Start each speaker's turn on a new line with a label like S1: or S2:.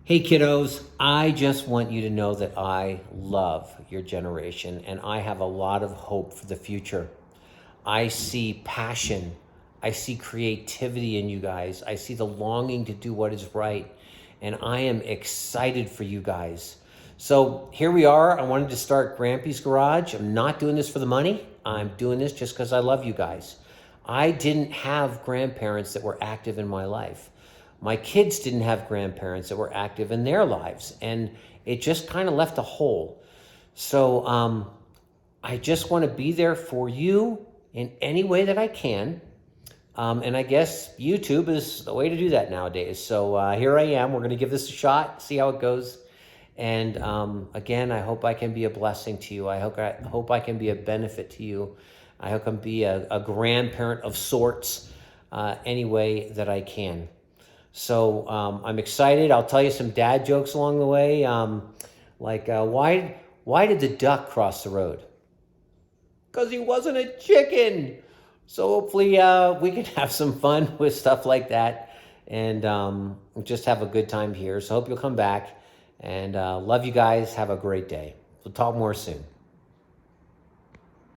S1: Hey kiddos, I just want you to know that I love your generation and I have a lot of hope for the future. I see passion. I see creativity in you guys. I see the longing to do what is right. And I am excited for you guys. So here we are. I wanted to start Grampy's Garage. I'm not doing this for the money. I'm doing this just because I love you guys. I didn't have grandparents that were active in my life. My kids didn't have grandparents that were active in their lives, and it just kind of left a hole. So I just want to be there for you in any way that I can. And I guess YouTube is the way to do that nowadays. So here I am. We're going to give this a shot, see how it goes. And again, I hope I can be a blessing to you. I hope I can be a benefit to you. I hope I can be a grandparent of sorts any way that I can. So I'm excited. I'll tell you some dad jokes along the way. Why did the duck cross the road? Because he wasn't a chicken. So hopefully we can have some fun with stuff like that and just have a good time here. So hope you'll come back and love you guys. Have a great day. We'll talk more soon.